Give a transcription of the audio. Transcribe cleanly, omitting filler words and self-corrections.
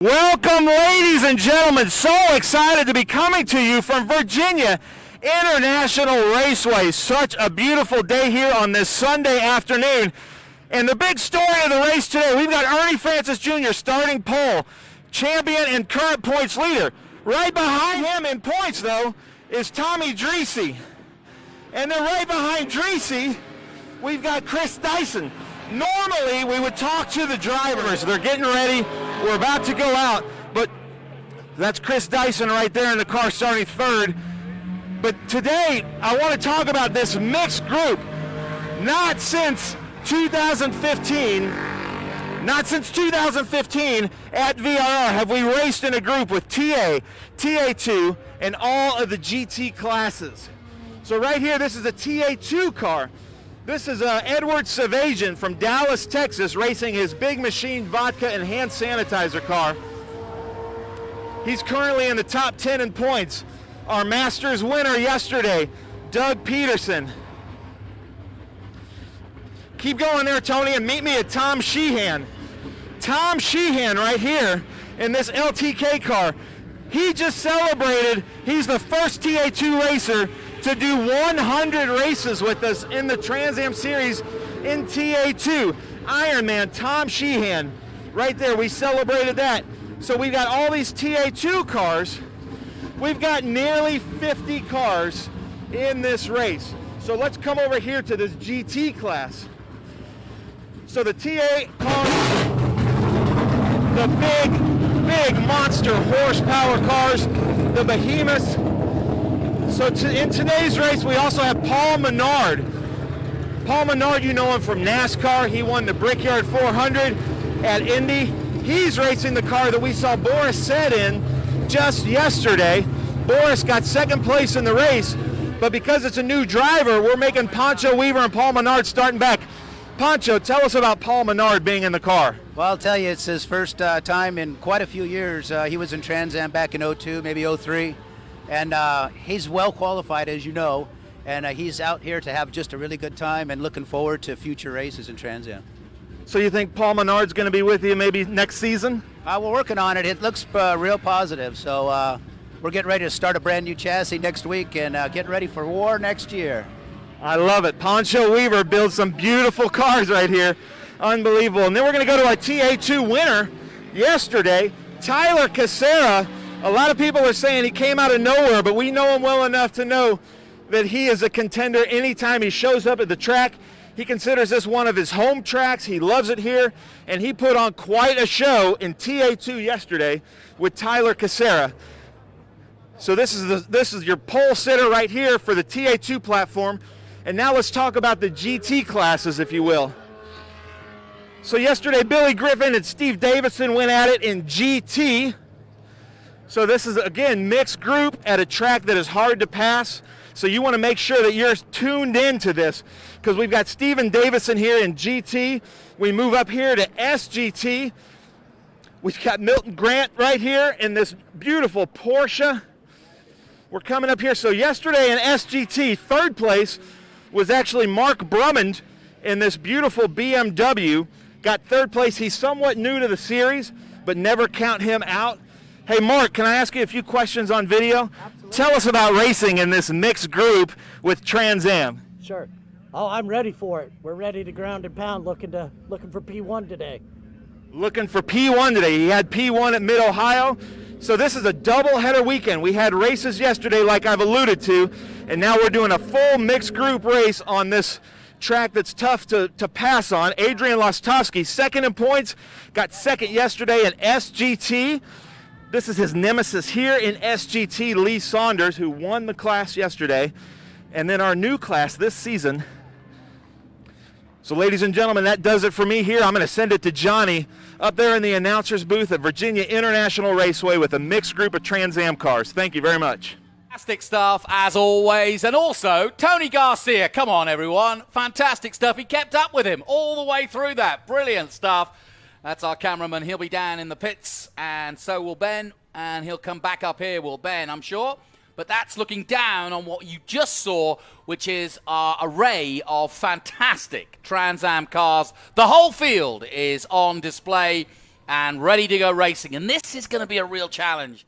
Welcome, ladies and gentlemen. So excited to be coming to you from Virginia International Raceway. Such a beautiful day here on this Sunday afternoon. And the big story of the race today, we've got Ernie Francis Jr. starting pole, champion and current points leader. Right behind him in points, though, is Tommy Dreesy. And then right behind Dreesy, we've got Chris Dyson. Normally, we would talk to the drivers. They're getting ready. We're about to go out, but that's Chris Dyson right there in the car starting third. But today, I want to talk about this mixed group. Not since 2015 at VRR have we raced in a group with TA, TA2, and all of the GT classes. So right here, this is a TA2 car. This is Edward Savajian from Dallas, Texas, racing his Big Machine vodka and hand sanitizer car. He's currently in the top 10 in points. Our Masters winner yesterday, Doug Peterson. Keep going there, Tony, and meet me at Tom Sheehan. Tom Sheehan right here in this LTK car. He just celebrated, he's the first TA2 racer to do 100 races with us in the Trans Am Series in TA2. Ironman Tom Sheehan, right there, we celebrated that. So we've got all these TA2 cars. We've got nearly 50 cars in this race. So let's come over here to this GT class. So the TA cars, the big monster horsepower cars, the behemoths. So in today's race, we also have Paul Menard. Paul Menard, you know him from NASCAR. He won the Brickyard 400 at Indy. He's racing the car that we saw Boris Said in just yesterday. Boris got second place in the race, but because it's a new driver, we're making Pancho Weaver and Paul Menard starting back. Pancho, tell us about Paul Menard being in the car. Well, I'll tell you, it's his first time in quite a few years. He was in Trans Am back in 02, maybe 03. And he's well qualified, as you know, and he's out here to have just a really good time and looking forward to future races in Trans Am. So you think Paul Menard's going to be with you maybe next season? We're working on it. It looks real positive. So we're getting ready to start a brand new chassis next week and get ready for war next year. I love it. Pancho Weaver builds some beautiful cars right here. Unbelievable. And then we're going to go to our TA2 winner yesterday, Tyler Casera. A lot of people are saying he came out of nowhere, but we know him well enough to know that he is a contender anytime he shows up at the track. He considers this one of his home tracks. He loves it here, and he put on quite a show in TA2 yesterday with Tyler Casera. So this is your pole sitter right here for the TA2 platform. And now let's talk about the GT classes, if you will. So yesterday, Billy Griffin and Steve Davison went at it in GT. So this is, again, mixed group at a track that is hard to pass. So you want to make sure that you're tuned into this, because we've got Steven Davison here in GT. We move up here to SGT. We've got Milton Grant right here in this beautiful Porsche. We're coming up here. So yesterday in SGT, third place was actually Mark Brummond in this beautiful BMW. Got third place. He's somewhat new to the series, but never count him out. Hey, Mark, can I ask you a few questions on video? Absolutely. Tell us about racing in this mixed group with Trans Am. Sure. Oh, I'm ready for it. We're ready to ground and pound, looking for P1 today. Looking for P1 today. He had P1 at Mid-Ohio. So this is a double-header weekend. We had races yesterday, like I've alluded to, and now we're doing a full mixed group race on this track that's tough to pass on. Adrian Lostowski, second in points, got second yesterday at SGT. This is his nemesis here in SGT, Lee Saunders, who won the class yesterday. And then our new class this season. So ladies and gentlemen, that does it for me here. I'm going to send it to Johnny up there in the announcer's booth at Virginia International Raceway with a mixed group of Trans Am cars. Thank you very much. Fantastic stuff, as always. And also, Tony Garcia. Come on, everyone. Fantastic stuff. He kept up with him all the way through that. Brilliant stuff. That's our cameraman. He'll be down in the pits, and so will Ben, and he'll come back up here, will Ben, I'm sure. But that's looking down on what you just saw, which is our array of fantastic Trans Am cars. The whole field is on display, and ready to go racing. And this is going to be a real challenge